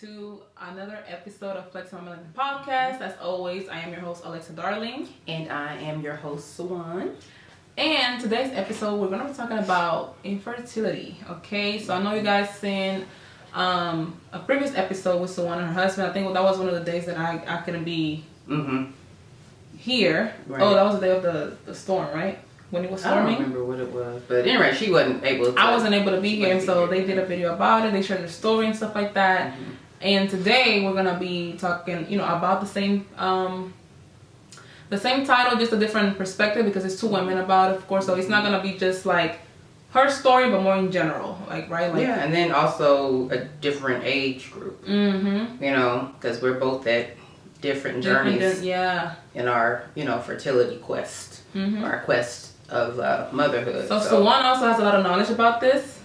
to another episode of Flex on Millennium Podcast. As always, I am your host, Alexa Darling. And I am your host, Swan. And today's episode, we're going to be talking about infertility. Okay, so I know you guys seen a previous episode with Swan and her husband. I think that was one of the days that I couldn't be here. Right. Oh, that was the day of the storm, right? When it was storming. I don't remember what it was. But anyway, she wasn't able to. I wasn't able to be here, and so they did a video about it. They shared their story and stuff like that. Mm-hmm. And today we're gonna be talking, about the same title, just a different perspective because it's two women about it, of course. So it's not gonna be just like her story, but more in general, yeah, and then also a different age group. Because we're both at different journeys. In our fertility quest, our quest of motherhood. So Swan also has a lot of knowledge about this.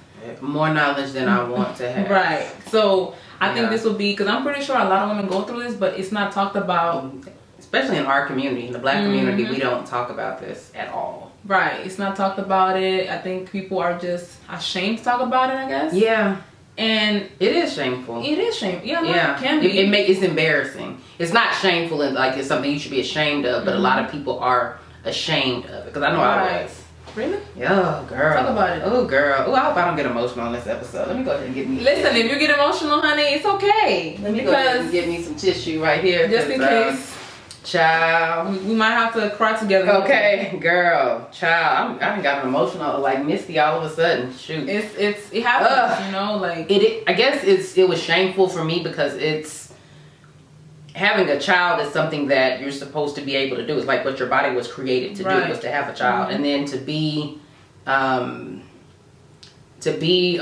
More knowledge than I want to have. Right. So I think this will be, because I'm pretty sure a lot of women go through this, but it's not talked about. Especially in our community, in the Black community, we don't talk about this at all. Right. It's not talked about it. I think people are just ashamed to talk about it, I guess. Yeah. And it is shameful. It is shameful. Yeah, yeah. It can be. It's embarrassing. It's not shameful and like it's something you should be ashamed of, but a lot of people are ashamed of it. Because I know I was. Really? Oh, girl. Talk about it. Oh, girl. Oh, I hope I don't get emotional on this episode. Let me go ahead and get me. Listen, if you get emotional, honey, it's okay. Let me go ahead and get me some tissue right here. Just in case. Child. We might have to cry together. Okay, girl. Child. I done got emotional, like misty all of a sudden. Shoot. It happens, like. I guess it was shameful for me because having a child is something that you're supposed to be able to do. It's like what your body was created to do, was to have a child. And then to be a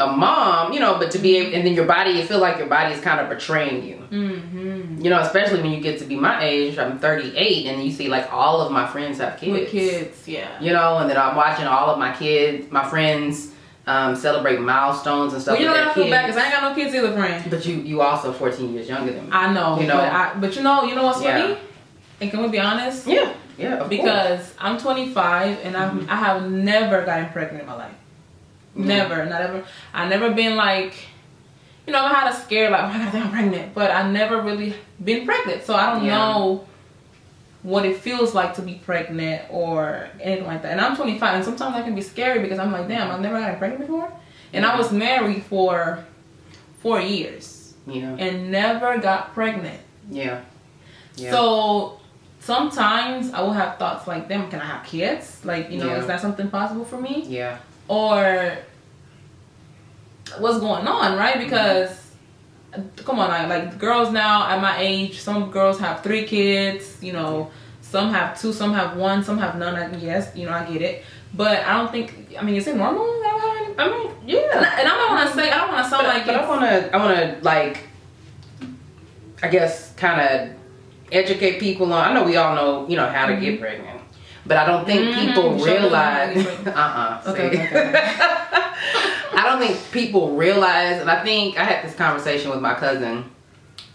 mom, but to be able, and then you feel like your body is kind of betraying you. Especially when you get to be my age. I'm 38, and you see like all of my friends have kids. With kids, yeah. And then I'm watching all of my friends celebrate milestones and stuff. Well, you don't gotta feel bad because I ain't got no kids either, friend. But you also 14 years younger than me. I know. But you know what's funny? And can we be honest? Yeah, of because course. I'm 25 and I have never gotten pregnant in my life. Never, not ever. I never been like, I had a scare like, oh my god, I think I'm pregnant, but I never really been pregnant, so I don't know what it feels like to be pregnant or anything like that. And I'm 25, and sometimes that can be scary because I'm like, damn, I've never gotten pregnant before, and I was married for 4 years, and never got pregnant. So sometimes I will have thoughts like, damn, can I have kids? Like, is that something possible for me? Or what's going on, right? Because come on, like girls now at my age, some girls have 3 kids, some have 2, some have 1, some have none. I get it, but I don't think. Is it normal? Yeah. And I don't want to sound like. But I want to like, I guess, kind of educate people on. I know we all know, how to get pregnant. But I don't think people realize. Okay. I don't think people realize, and I think I had this conversation with my cousin,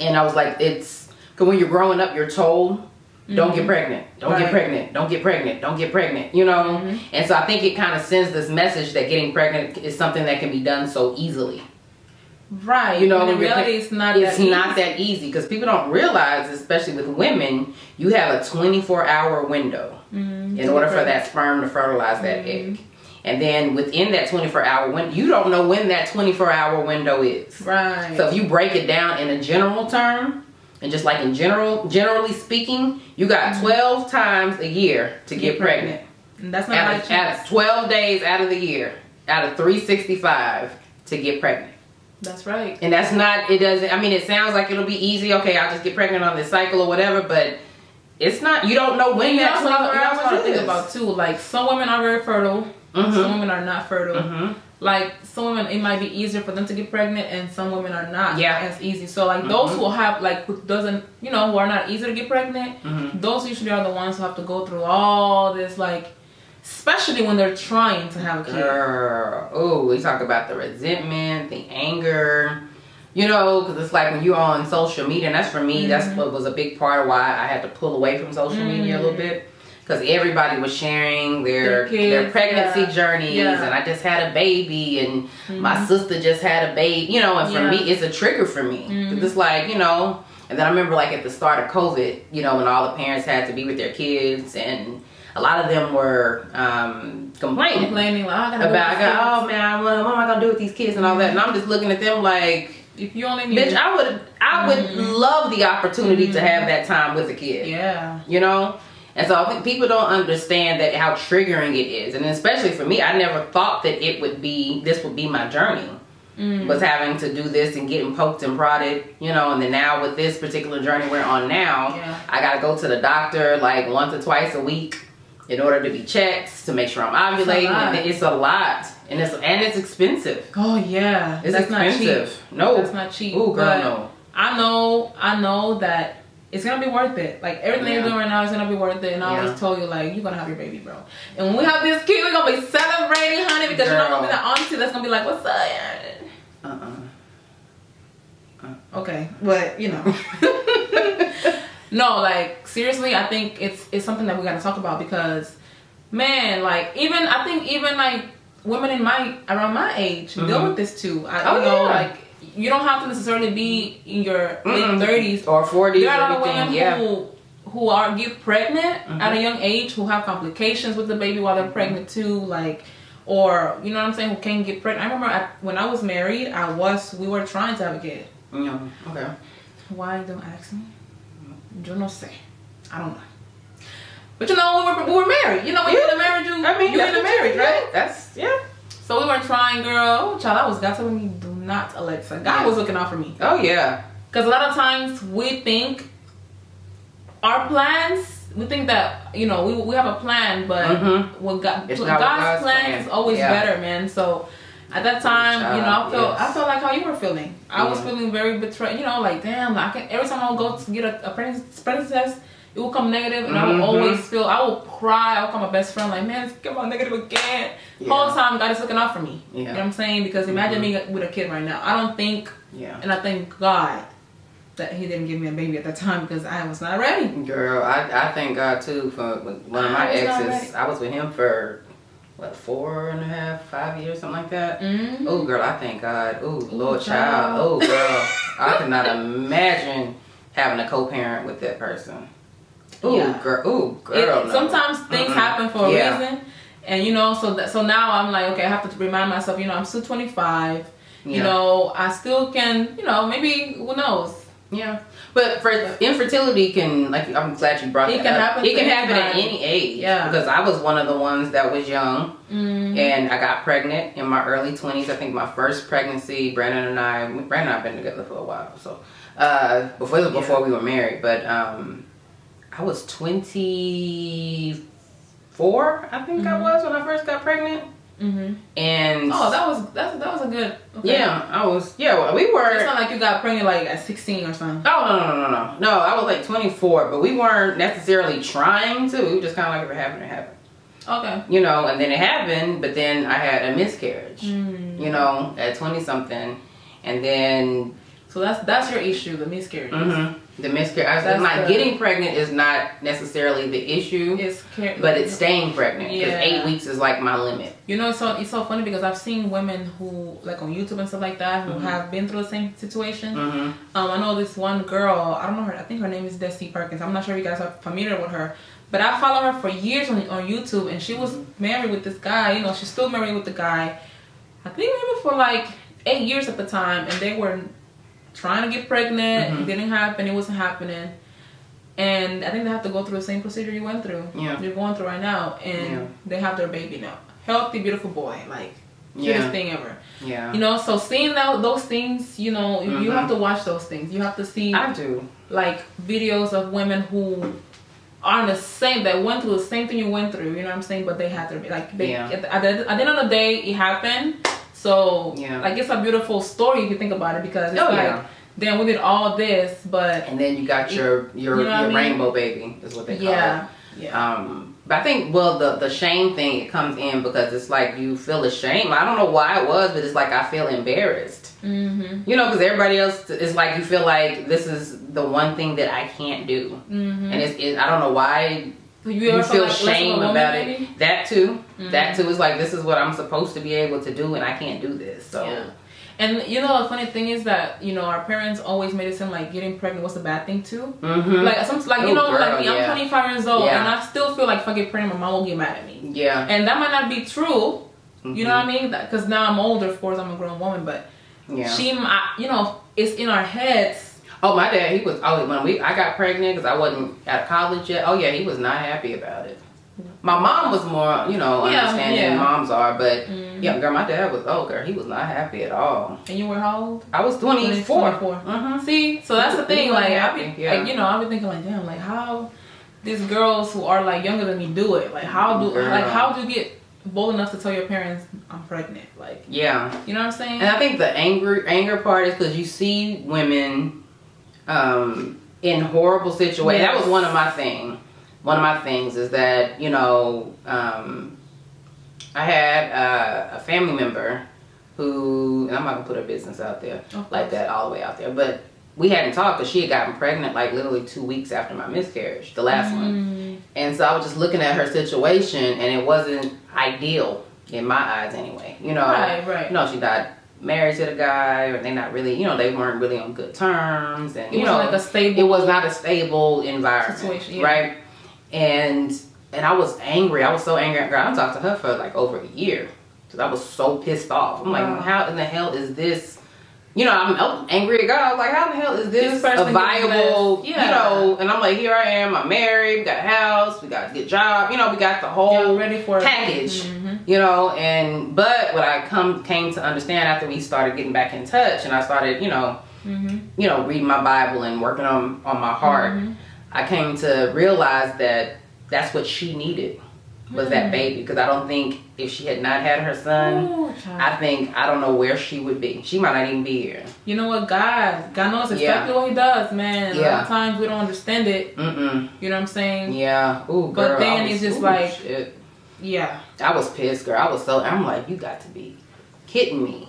and I was like, it's because when you're growing up, you're told, don't get pregnant, don't get pregnant, don't get pregnant, don't get pregnant, And so I think it kind of sends this message that getting pregnant is something that can be done so easily. Right. In reality, it's not that easy because people don't realize, especially with women, you have a 24-hour window in order for that sperm to fertilize that egg. And then within that 24-hour window, you don't know when that 24-hour window is. Right. So if you break it down in a general term, and just like generally speaking, you got 12 times a year to get pregnant. And that's not at 12 days out of the year, out of 365 to get pregnant. That's right. And that's not, it doesn't, it sounds like it'll be easy. Okay, I'll just get pregnant on this cycle or whatever, but it's not, you don't know when that 24 hours is. Think about too, like some women are very fertile, some women are not fertile. Like some women, it might be easier for them to get pregnant, and some women are not as easy. So like those who have who doesn't, who are not easy to get pregnant, those usually are the ones who have to go through all this, like, especially when they're trying to have a kid. Oh, we talk about the resentment, the anger, because it's like when you're on social media, and that's for me, that's what was a big part of why I had to pull away from social media a little bit. because everybody was sharing their pregnancy journeys, and I just had a baby, and my sister just had a baby, you know, and for me, it's a trigger for me. It's like, you know, and then I remember like at the start of COVID, you know, when all the parents had to be with their kids, and a lot of them were complaining like, oh man, what am I gonna do with these kids and all that, and I'm just looking at them like, if you only knew. Bitch, I would love the opportunity to have that time with a kid. Yeah. You know? And so I think people don't understand that how triggering it is. And especially for me, I never thought that this would be my journey. Was having to do this and getting poked and prodded, you know, and then now with this particular journey we're on now, I gotta go to the doctor like once or twice a week in order to be checked to make sure I'm ovulating. And it's a lot. And it's expensive. Oh yeah. That's expensive. Not cheap. No. That's not cheap. Oh girl, no. I know that it's gonna be worth it. Like everything you're doing right now is gonna be worth it. And I always told you, like, you're gonna have your baby, bro. And when we have this kid, we're gonna be celebrating, honey, because you're not gonna be that auntie that's gonna be like, what's up? Okay. But you know. No, like seriously, I think it's something that we gotta talk about, because man, like I think even like women around my age deal with this too. Like you don't have to necessarily be in your late 30s or 40s. There are a lot of women who get pregnant at a young age, who have complications with the baby while they're pregnant too, like, or you know what I'm saying, who can't get pregnant. I remember when I was married, we were trying to have a kid. Okay. Why? Don't ask me. Yo no sé. I don't know. But you know, we were married. You know, when you're in a marriage, you're in a marriage, right? That's So we were trying, girl. Oh, child, God telling me, do not, Alexa. God was looking out for me. Oh yeah. Because a lot of times we think our plans, we think that, you know, we have a plan, but when God's plan is always better, man. So at that time, you know, I felt like how you were feeling. I was feeling very betrayed. You know, like damn, every time I would go to get a pregnancy test, it will come negative, and I will always I will cry. I'll call my best friend like, man, it's come out negative again. Whole time God is looking out for me. You know what I'm saying? Because imagine me with a kid right now. I don't think, and I thank God that He didn't give me a baby at that time, because I was not ready. Girl, I thank God too for one of my exes. I was with him for 4.5, 5 years, something like that. Oh girl, I thank God. Oh Lord, child. Oh girl, I could not imagine having a co-parent with that person. Girl. No. Sometimes things happen for a reason, and you know, so now I'm like, okay, I have to remind myself, you know, I'm still 25. You know, I still can, you know, maybe who knows. Yeah, but for infertility can, like, I'm glad you brought that up. It can happen at any age. Yeah, because I was one of the ones that was young, and I got pregnant in my early 20s. I think my first pregnancy, Brandon and I have been together for a while, so before we were married, but I was 24, I think I was, when I first got pregnant. And that was a good. Okay. Well, we were. It's not like you got pregnant like at 16 or something. Oh no, I was like 24, but we weren't necessarily trying to. We were just kind of like, if it happened, it happened. Okay. You know, and then it happened, but then I had a miscarriage. You know, at 20 something, and then. So that's your issue, the miscarriage. The miscarriage. Getting pregnant is not necessarily the issue, but it's staying pregnant, because 8 weeks is like my limit. You know, it's so funny, because I've seen women who, like on YouTube and stuff like that, who have been through the same situation. I know this one girl, I don't know her, I think her name is Desi Perkins. I'm not sure if you guys are familiar with her, but I follow her for years on YouTube, and she was married with this guy. You know, she's still married with the guy, I think maybe for like 8 years at the time, and they were trying to get pregnant. It didn't happen. It wasn't happening. And I think they have to go through the same procedure you went through. You're going through right now. And they have their baby now. Healthy, beautiful boy. Like, cutest thing ever. You know, so seeing those things, you know, you have to watch those things. You have to see, like, videos of women who are in the same, that went through the same thing you went through. You know what I'm saying? But they had their, like, at the end of the day, it happened. So, like, it's a beautiful story if you think about it, because it's then we did all this, but... And then you got your rainbow baby, is what they call it. But I think, well, the shame thing, it comes in because it's like you feel ashamed. I don't know why it was, but it's like I feel embarrassed. You know, because everybody else, it's like you feel like this is the one thing that I can't do. And I don't know why You feel shame about it. maybe? That too. That too is like, this is what I'm supposed to be able to do, and I can't do this. So. Yeah. And you know, the funny thing is that, you know, our parents always made it seem like getting pregnant was a bad thing too. Like you know, girl, like me, I'm 25 years old, and I still feel like if I get pregnant, my mom will get mad at me. Yeah. And that might not be true. You know what I mean? Because now I'm older, of course, I'm a grown woman, but you know, it's in our heads. Oh, my dad, he was, when I got pregnant, because I wasn't at college yet, oh yeah, he was not happy about it. My mom was more, you know, understanding than moms are, but yeah, girl, my dad was, he was not happy at all. And you were how old? I was 24. See, so that's the thing, like, like, you know, I've been thinking like, damn, like, how these girls who are like younger than me do it? Like, how do you get bold enough to tell your parents I'm pregnant? Like, you know what I'm saying? And I think the anger part is because you see women in horrible situations. That was one of my things is that, you know, I had a family member who, and I'm not gonna put her business out there like that, all the way out there, but we hadn't talked because she had gotten pregnant like literally 2 weeks after my miscarriage, the last one. And so I was just looking at her situation, and it wasn't ideal in my eyes anyway. You know, right. You know, she got married to the guy, or they not really, you know, they weren't really on good terms, and it was not a stable environment situation, right? And I was angry. I was so angry. Girl, I talked to her for like over a year because I was so pissed off. I'm like, how in the hell is this? You know, I'm angry at God. I was like, how in the hell is this a viable, you know? And I'm like, here I am. I'm married. We got a house. We got a good job. You know, we got the whole package. You know, but what I came to understand after we started getting back in touch, and I started, you know, reading my Bible and working on my heart, I came to realize that that's what she needed was that baby. Because I don't think if she had not had her son, I don't know where she would be. She might not even be here. You know what? God knows exactly what he does, man. A lot of times we don't understand it. You know what I'm saying? Yeah. Ooh, girl, but then it's just like, shit. I was pissed, girl. I'm like, you got to be kidding me.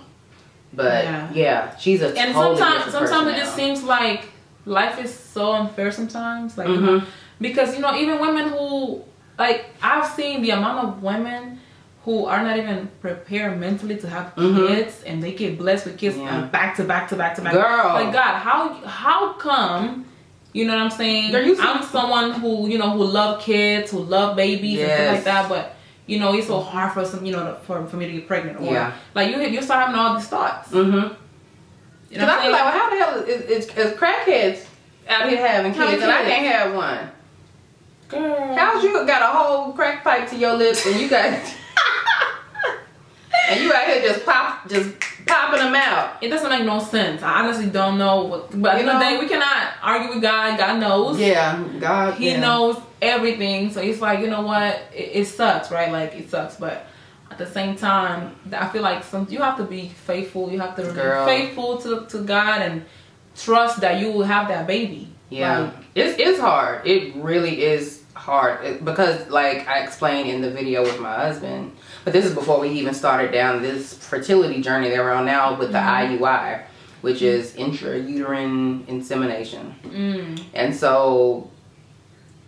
But she's a and totally sometimes it just seems like life is so unfair sometimes, like you know, because you know, even women who, like, I've seen the amount of women who are not even prepared mentally to have kids, and they get blessed with kids back to back. Girl, like, God, how come? You know what I'm saying? I'm someone who, you know, who love kids, who love babies and stuff like that, but you know, it's so hard for some, you know, for me to get pregnant, or like you start having all these thoughts. You know, because I feel like, well, how the hell is crackheads out here having kids, and I can't have one? Girl, how's you got a whole crack pipe to your lips, and you got and you out here just popping them out? It doesn't make no sense. I honestly don't know. But at the end of the day, we cannot argue with God. God knows. Yeah, God. He knows everything. So it's like, you know what? It sucks, right? Like, it sucks. But at the same time, I feel like you have to be faithful. You have to remain faithful to God and trust that you will have that baby. Yeah, like, it's hard. It really is hard because, like I explained in the video with my husband, but this is before we even started down this fertility journey that we're on now with the IUI, which is intrauterine insemination. And so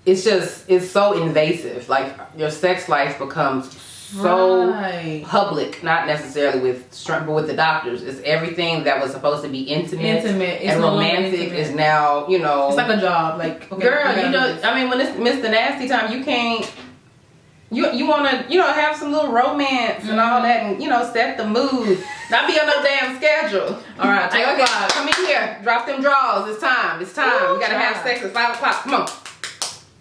it's so invasive. Like, your sex life becomes so public, not necessarily but with the doctors. It's everything that was supposed to be intimate and romantic is now, you know, it's like a job. Like, okay, girl, you know, I mean, when it's Mr. Nasty time, you can't. You want to, you know, have some little romance and all that, and, you know, set the mood. Not be on no damn schedule. All right, like, okay, come in here, drop them drawers. It's time. We gotta have sex at 5 o'clock. Come on.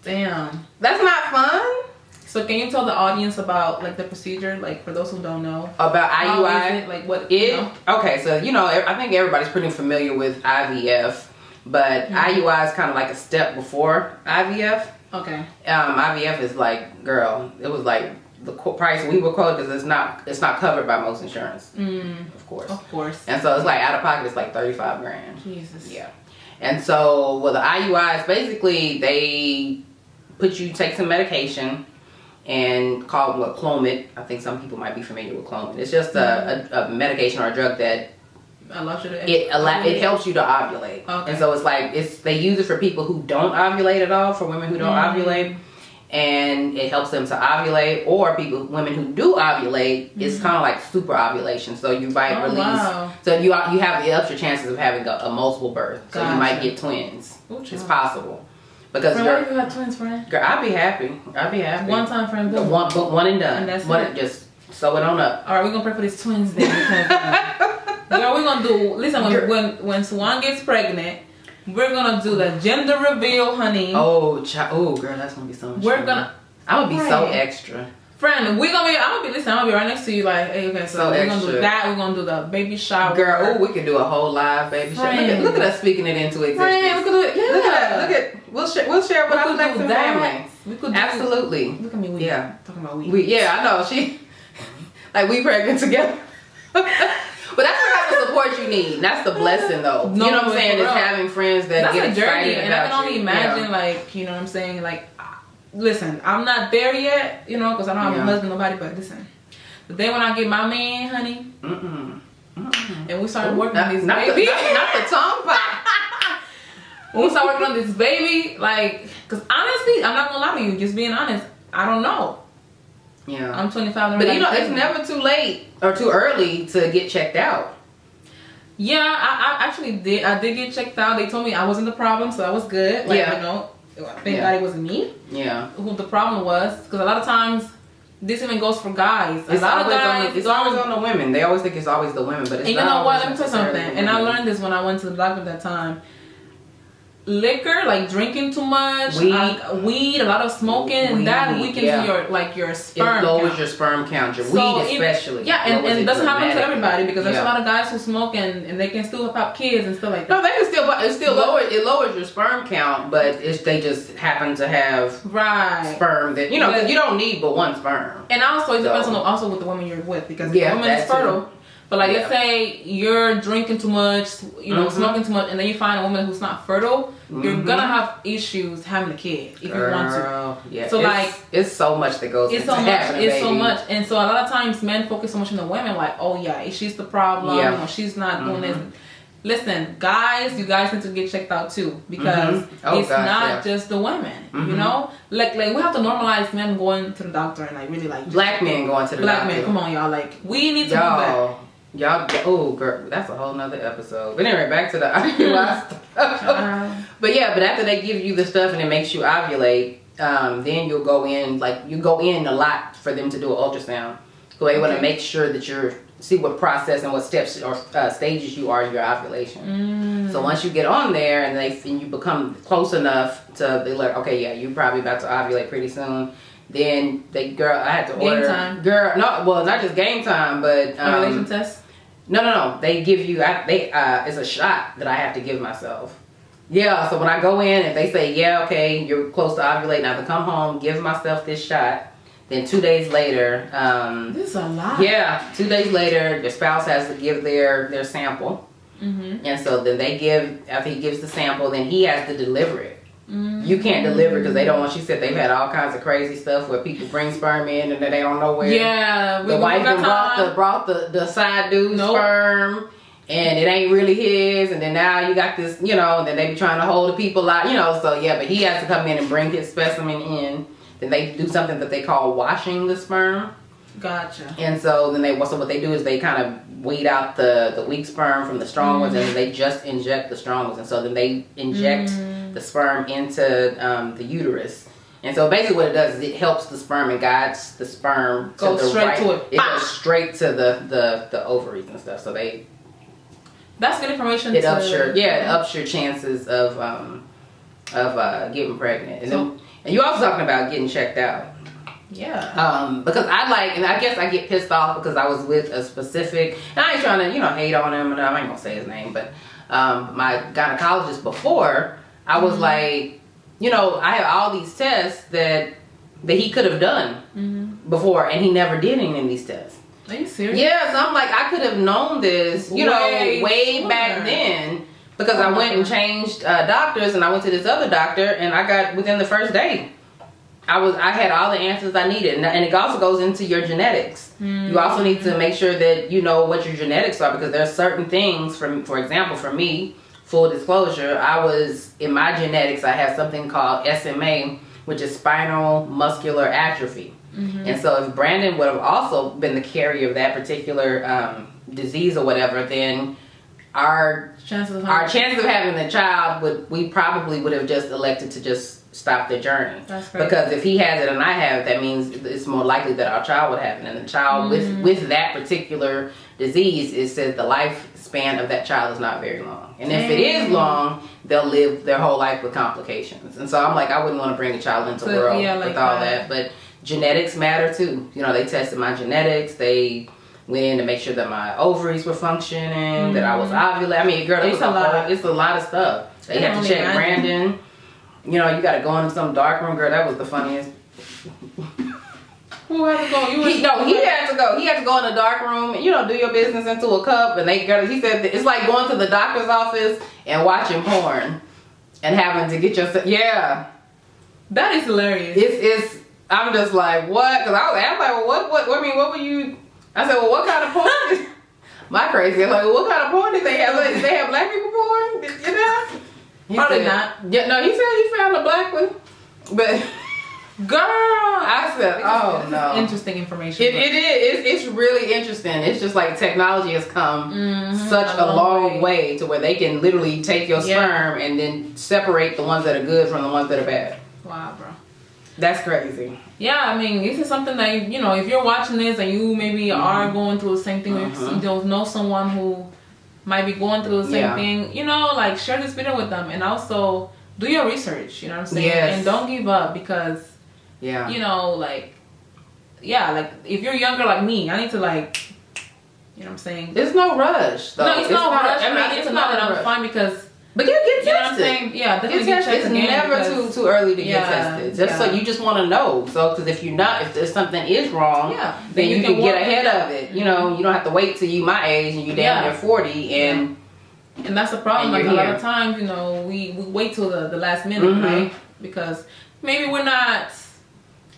Damn, that's not fun. So can you tell the audience about, like, the procedure, like, for those who don't know about IUI? Like, what you know? Okay, so, you know, I think everybody's pretty familiar with IVF, but IUI is kind of like a step before IVF. Okay. IVF is like, girl, it was like the price we were quoted because it's not covered by most insurance, of course. And so it's like out of pocket, it's like $35,000. Jesus. Yeah. And so, well, the IUI is basically they take some medication and called Clomid. I think some people might be familiar with Clomid. It's just a medication or a drug that it helps you to ovulate. Okay. And so it's like they use it for people who don't ovulate at all, for women who don't ovulate. and it helps them to ovulate. Or women who do ovulate, it's kind of like super ovulation. So you might release. Wow. So it ups your chances of having a multiple birth. So you might get twins. It's possible. Because what if you have twins, friend? Girl, I'd be happy. One time, friend. One and done. And that's it. Just sew it on up. All right, we're gonna pray for these twins then. Girl, we're gonna do. Listen, when Swan gets pregnant, we're gonna do the gender reveal, honey. Oh, girl, that's gonna be so much fun. I'm gonna be so extra. Friend, I'm gonna be right next to you, like, hey, okay, so we're gonna do that. We're gonna do the baby shower. Girl, we could do a whole live baby shower. Look at us speaking it into existence. Friend, we could do it. Yeah. Look at. We'll share with our next family. We could absolutely. Look at me. Yeah. Talking about we. Yeah, I know. She like we pregnant together. But that's the type of support you need. That's the blessing, though. No, you know what I'm saying? Is having friends that get excited about you. And I can only imagine, like, you know what I'm saying? Like, listen, I'm not there yet, you know, because I don't have a husband, nobody. But listen, the day when I get my man, honey, and we started working on this baby, not the tongue pop. When we start working on this baby, like, because honestly, I'm not gonna lie to you, just being honest, I don't know. Yeah, I'm 25. But you know, it's never too late or too early to get checked out. Yeah, I actually did. I did get checked out. They told me I wasn't the problem, so that was good. Like, you know, thank God it wasn't me. Yeah. Who the problem was, because a lot of times this even goes for guys. It's always on the women. They always think it's always the women, but it's not. And you know what? Let me tell you something. And I learned this when I went to the doctor that time. Liquor, like drinking too much, weed, a lot of smoking, and that weakens your sperm. It lowers your sperm count, your weed especially. And it doesn't happen to everybody, because there's a lot of guys who smoke and they can still pop kids and stuff like that. No, they can still, but it lowers your sperm count, but they just happen to have sperm that, you know, you don't need but one sperm. And also it depends on with the woman you're with, because the woman is fertile. Too. But like, let's say you're drinking too much, you know, smoking too much, and then you find a woman who's not fertile, you're gonna have issues having a kid if you want to. Yeah. So it's so much that goes into having a baby. It's so much, and so a lot of times men focus so much on the women, like, oh yeah, she's the problem, or she's not doing this. Listen, guys, you guys need to get checked out too, because it's not just the women. You know, like we have to normalize men going to the doctor and like really like black men going to the doctor. Black men, come on, y'all, like we need to do that. Y'all, oh girl, that's a whole nother episode. But anyway, back to the IUI stuff. But after they give you the stuff and it makes you ovulate, then you'll go in, a lot for them to do an ultrasound. So they want to make sure that see what process and what steps or stages you are in your ovulation. So once you get on there and you become close enough to, they're like, okay, yeah, you're probably about to ovulate pretty soon. Then I had to order. Game time. Girl, no, well, not just game time, but ovulation test. No. They give you. It's a shot that I have to give myself. Yeah. So when I go in, if they say, yeah, okay, you're close to ovulating, I have to come home, give myself this shot. Then 2 days later. This is a lot. Yeah. 2 days later, your spouse has to give their sample, and so then after he gives the sample, then he has to deliver it. You can't deliver because they don't want. She said they've had all kinds of crazy stuff where people bring sperm in and then they don't know where. Yeah, the wife brought the side dude's sperm, and it ain't really his. And then now you got this, you know. Then they be trying to hold the people out, you know. So yeah, but he has to come in and bring his specimen in. Then they do something that they call washing the sperm. Gotcha. And so then what they do is they kind of weed out the weak sperm from the strong ones, and then they just inject the strong ones. And so then they inject the sperm into the uterus. And so basically what it does is it helps the sperm and guides the sperm to the right. To it. It goes straight to the ovaries and stuff. So that's good information. It ups your chances of getting pregnant. And you also talking about getting checked out. Yeah. Because and I guess I get pissed off because I was with a specific, and I ain't trying to, hate on him, and I ain't gonna say his name, but my gynecologist before, I was like, I have all these tests that he could have done before, and he never did any of these tests. Are you serious? Yeah, so I'm like, I could have known this, way back then, because I went and changed doctors, and I went to this other doctor, and I got within the first day. I had all the answers I needed, and it also goes into your genetics. You also need to make sure that you know what your genetics are, because there are certain things. For example, for me, full disclosure, in my genetics, I have something called SMA, which is spinal muscular atrophy. Mm-hmm. And so if Brandon would have also been the carrier of that particular disease or whatever, then our chances of having the child we probably would have just elected to just stop the journey. That's crazy. Because if he has it and I have it, that means it's more likely that our child would have it. And the child with that particular disease, it says the lifespan of that child is not very long. And if it is long, they'll live their whole life with complications. And so I'm like, I wouldn't want to bring a child into the world with all that. But genetics matter too. You know, they tested my genetics. They went in to make sure that my ovaries were functioning, that I was ovulating. I mean, girl, it's a lot of stuff. They had to check Brandon. You know, you got to go into some dark room, girl. That was the funniest. Who had to go? He had to go. He had to go in the dark room and, you know, do your business into a cup. And he said it's like going to the doctor's office and watching porn and having to get yourself. Yeah, that is hilarious. It's. I'm just like, what? Because I was like, well, what? I mean, what were you? I said, well, what kind of porn? My crazy. I'm like, well, what kind of porn did they have? Like, did they have black people porn? You know? Probably not. Yeah, no, he said he found a black one, but girl, I said, oh no, interesting information. It is. It's really interesting. It's just like technology has come such a long way to where they can literally take your sperm and then separate the ones that are good from the ones that are bad. Wow, bro. That's crazy. Yeah, I mean, this is something that, you know, if you're watching this and you maybe are going through the same thing, you don't know someone who might be going through the same thing, you know, like share this video with them and also do your research, you know what I'm saying? Yes. And don't give up because, you know, like, like if you're younger like me, I need to like, you know what I'm saying? There's no rush though. No, it's no rush. I need to know that I'm fine because. But get tested. You know what I'm saying? Yeah, definitely get tested. It's never too early to get tested. Just so you just want to know. So, because if there's something is wrong, then you can get ahead of it. You know, you don't have to wait till you my age and you damn near 40 and that's the problem. Like a lot of times, you know, we wait till the last minute, right? Because maybe we're not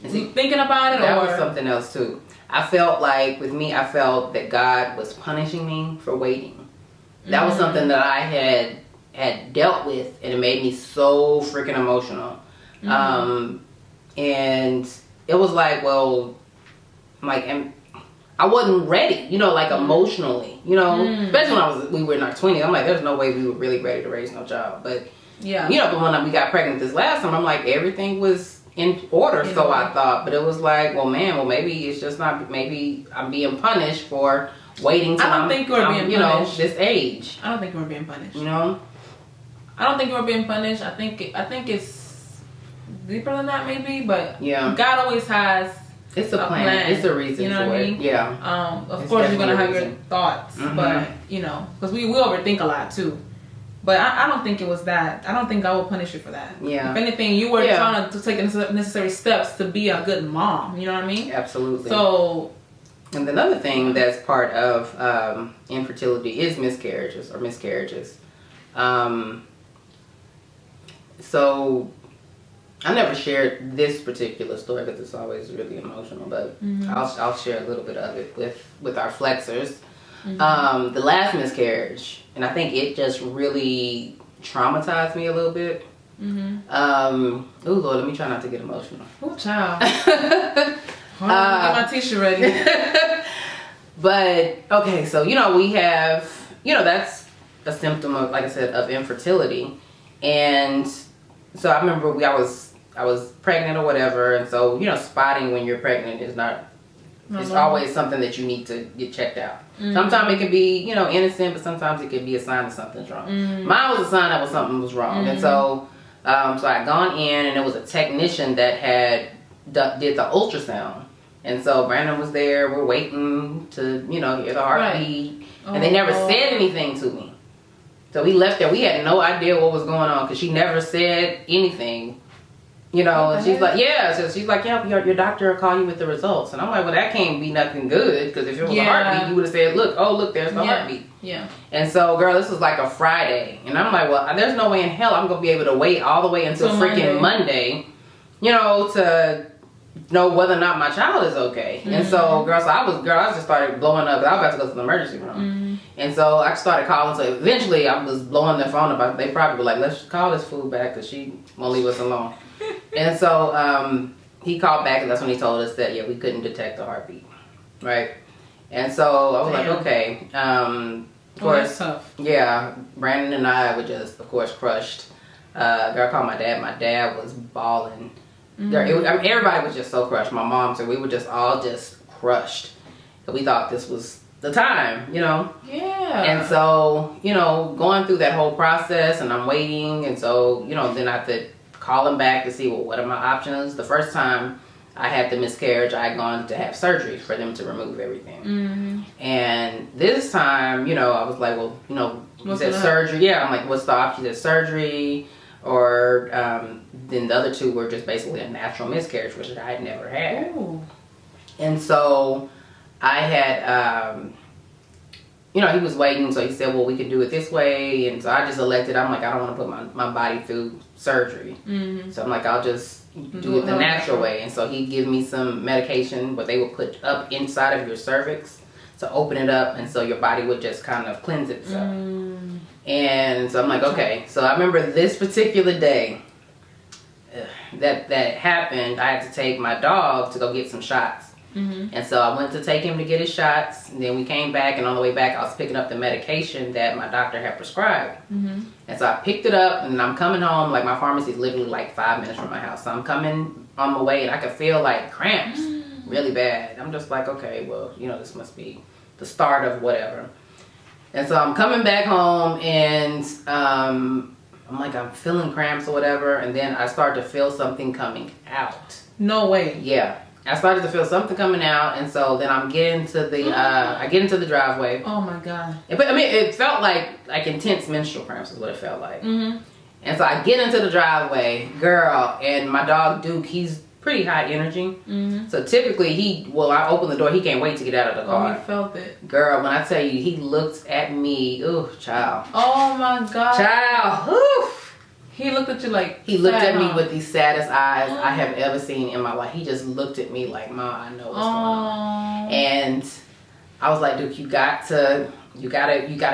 thinking about it. That was something else too. I felt like with me, I felt that God was punishing me for waiting. That was something that I had dealt with, and it made me so freaking emotional. And it was like, well, like, I wasn't ready, you know, like emotionally, you know, especially when we were in our 20s. I'm like, there's no way we were really ready to raise no child. But you know, but when we got pregnant this last time, I'm like, everything was in order. So I thought, but it was like, well, maybe it's just not. Maybe I'm being punished for waiting till I'm this age. I don't think we're being punished. You know. I don't think you were being punished. I think it's deeper than that, maybe. But God always has. It's a plan. It's a reason. You know what I mean? Yeah. Of course, you're gonna have your thoughts, but you know, because we overthink a lot too. But I don't think it was that. I don't think God will punish you for that. Yeah. If anything, you were trying to take necessary steps to be a good mom. You know what I mean? Absolutely. So. And another thing that's part of infertility is miscarriages. So I never shared this particular story because it's always really emotional, but I'll share a little bit of it with our flexers. The last miscarriage, and I think it just really traumatized me a little bit. Oh Lord, let me try not to get emotional. Oh child. Get my tissue ready. But okay, so you know, we have, you know, that's a symptom of, like I said, of infertility. And so I remember I was pregnant or whatever, and so, you know, spotting when you're pregnant is not, it's always something that you need to get checked out. Sometimes it can be, you know, innocent, but sometimes it can be a sign that something's wrong. Mine was a sign that something was wrong. And so so I had gone in, and it was a technician that did the ultrasound. And so Brandon was there, we're waiting to, you know, hear the heartbeat. And they never said anything to me. So we left there. We had no idea what was going on because she never said anything. You know, and she's like, so she's like, your doctor will call you with the results. And I'm like, well, that can't be nothing good because if it was a heartbeat, you would have said, look, there's the heartbeat. Yeah. And so, girl, this was like a Friday. And I'm like, well, there's no way in hell I'm going to be able to wait all the way until freaking Monday, you know, to know whether or not my child is okay. And so, girl, I just started blowing up. I was about to go to the emergency room. And so I started calling. So eventually I was blowing their phone up. They probably were like, let's call this fool back because she won't leave us alone. And so he called back, and that's when he told us that, yeah, we couldn't detect the heartbeat. Right? And so I was like, okay. Of course, that's tough. Yeah, Brandon and I were just, of course, crushed. Girl called my dad. My dad was bawling. Girl, everybody was just so crushed. My mom, so we were just all just crushed. And we thought this was the time, Yeah. And so, going through that whole process, and I'm waiting, and so, then I have to call him back to see, well, what are my options? The first time I had the miscarriage, I had gone to have surgery for them to remove everything. And this time, I was like, well, you said surgery. Yeah, I'm like, what's the option? Is surgery? Or then the other two were just basically a natural miscarriage, which I had never had. Ooh. And so I had, he was waiting, so he said, well, we could do it this way. And so I just elected, I'm like, I don't want to put my body through surgery. So I'm like, I'll just do it the natural way. And so he gave me some medication, but they would put up inside of your cervix to open it up, and so your body would just kind of cleanse itself. And so I'm like, okay. So I remember this particular day that happened. I had to take my dog to go get some shots. And so I went to take him to get his shots, and then we came back, and on the way back I was picking up the medication that my doctor had prescribed. And so I picked it up, and I'm coming home, like my pharmacy is literally like 5 minutes from my house. So I'm coming on my way, and I could feel like cramps really bad. I'm just like, okay, well, this must be the start of whatever. And so I'm coming back home, and I'm like, I'm feeling cramps or whatever, and then I start to feel something coming out. No way. Yeah. I started to feel something coming out, and so then I'm getting to the I get into the driveway. Oh my God. But I mean, it felt like intense menstrual cramps is what it felt like. And so I get into the driveway, girl, and my dog Duke, he's pretty high energy. So typically I open the door, he can't wait to get out of the car. Oh, he felt it. Girl, when I tell you, he looked at me, ooh, child. Oh my God. Child, oof. He looked at you like he looked at me with the saddest eyes I have ever seen in my life. He just looked at me like, Ma, I know what's going on. And I was like, Duke, you gotta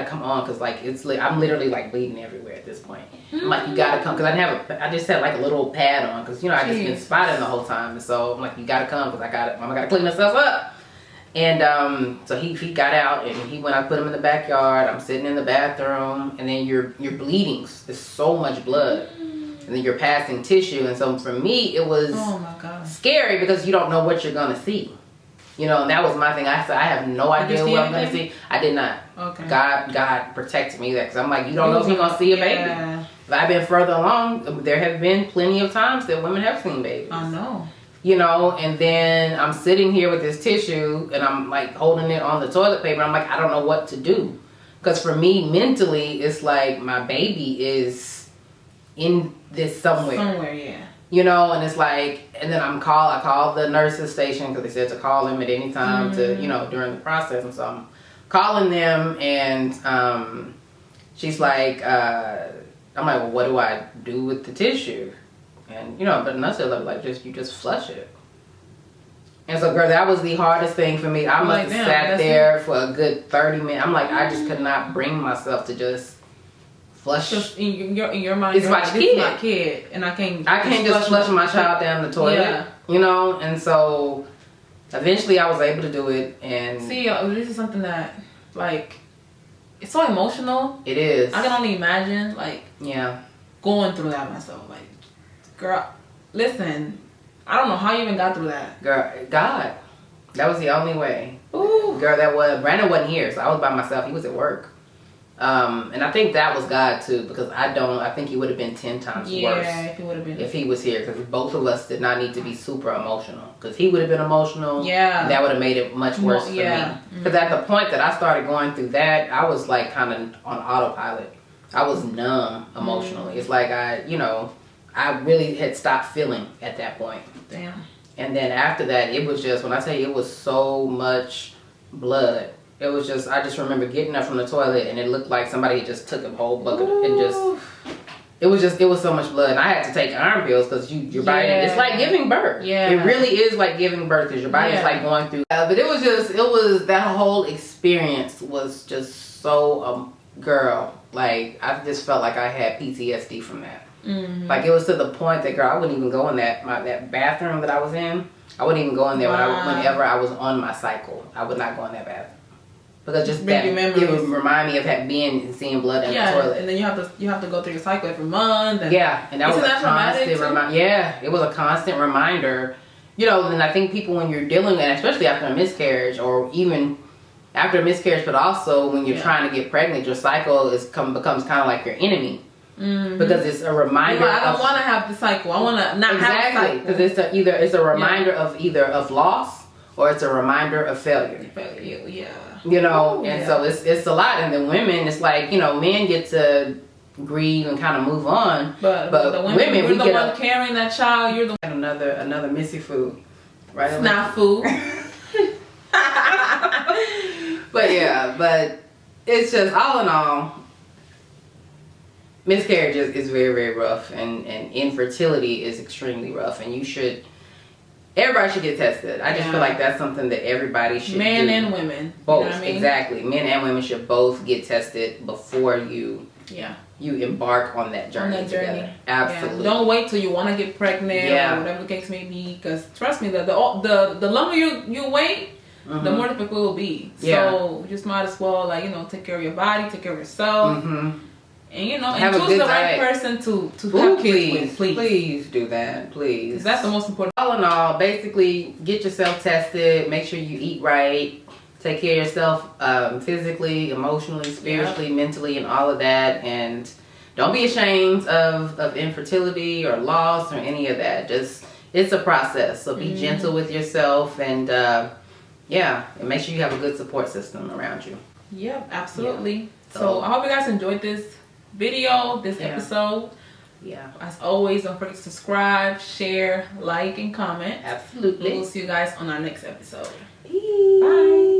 come on, because like I'm literally like bleeding everywhere at this point. I'm like, you gotta come, because I just had like a little pad on, because I just been spotting the whole time, and so I'm like, you gotta come, because Mama gotta clean herself up. And so he got out, and I put him in the backyard. I'm sitting in the bathroom, and then you're bleeding. There's so much blood, and then you're passing tissue. And so for me, it was scary, because you don't know what you're gonna see. And that was my thing. I said, I have no idea what I'm gonna see. I did not. Okay. God protected me, because I'm like, you don't know if you're gonna see a baby. If I've been further along, there have been plenty of times that women have seen babies. I know. And then I'm sitting here with this tissue, and I'm like holding it on the toilet paper. I'm like, I don't know what to do. Because for me, mentally, it's like my baby is in this somewhere. Somewhere, yeah. And it's like, and then I called the nurse's station, because they said to call them at any time to, during the process. And so I'm calling them, and she's like, I'm like, well, what do I do with the tissue? And but the nurse said, like, you just flush it. And so, girl, that was the hardest thing for me. I must have sat there for a good 30 minutes. I'm like, I just could not bring myself to just flush. Just in your mind, it's my kid, and I can't just flush my child down the toilet. Yeah. And so eventually I was able to do it. And see, this is something that, like, it's so emotional. It is. I can only imagine, like, going through that myself, like. Girl, listen, I don't know how you even got through that. Girl, God. That was the only way. Ooh. Girl, Brandon wasn't here, so I was by myself. He was at work. And I think that was God too, because I think he would have been 10 times worse. Yeah, if he would have been. If he was here, because both of us did not need to be super emotional. Because he would have been emotional. Yeah. And that would have made it much worse for me. Because at the point that I started going through that, I was like kind of on autopilot. I was numb emotionally. It's like I really had stopped feeling at that point. Damn. And then after that, it was just, when I tell you, it was so much blood. It was just, I just remember getting up from the toilet, and it looked like somebody just took a whole bucket and it was so much blood. And I had to take iron pills, because your body, it's like giving birth. Yeah. It really is like giving birth, because your body is like going through. But it was that whole experience was just so, girl, like, I just felt like I had PTSD from that. Like it was to the point that, girl, I wouldn't even go in that bathroom that I was in. I wouldn't even go in there whenever I was on my cycle. I would not go in that bathroom. Because just that, it would remind me of being and seeing blood in the toilet. And then you have to go through your cycle every month. And and that was a constant reminder. Yeah, it was a constant reminder. You know, and I think people, when you're dealing with, especially after a miscarriage, or even after a miscarriage, but also when you're trying to get pregnant, your cycle becomes kind of like your enemy. Because it's a reminder. I don't want to have the cycle. I want to not have the cycle. Because it's a reminder of loss, or it's a reminder of failure. Yeah. You know, and so it's a lot. And then women, it's like, you know, men get to grieve and kind of move on, but the women you're the one carrying that child. You're the another Missy food, right? It's not food. but it's just, all in all, miscarriage is very, very rough, and infertility is extremely rough, and everybody should get tested. I just feel like that's something that everybody should do. Men and women. Both, you know what I mean? Exactly. Men and women should both get tested before you embark on that journey. Together. Absolutely. Yeah. Don't wait till you want to get pregnant or whatever the case may be, because trust me, the longer you wait, the more difficult it will be. So you just might as well, like, you know, take care of your body, take care of yourself. And, you know, and choose the right person to have kids with. Please do that. Please. That's the most important. All in all, basically, get yourself tested. Make sure you eat right. Take care of yourself physically, emotionally, spiritually, mentally, and all of that. And don't be ashamed of infertility or loss or any of that. Just, it's a process. So be gentle with yourself, and and make sure you have a good support system around you. Yep, absolutely. So I hope you guys enjoyed this video, this episode. As always, don't forget to subscribe, share, like, and comment. Absolutely. We'll see you guys on our next episode. Bye.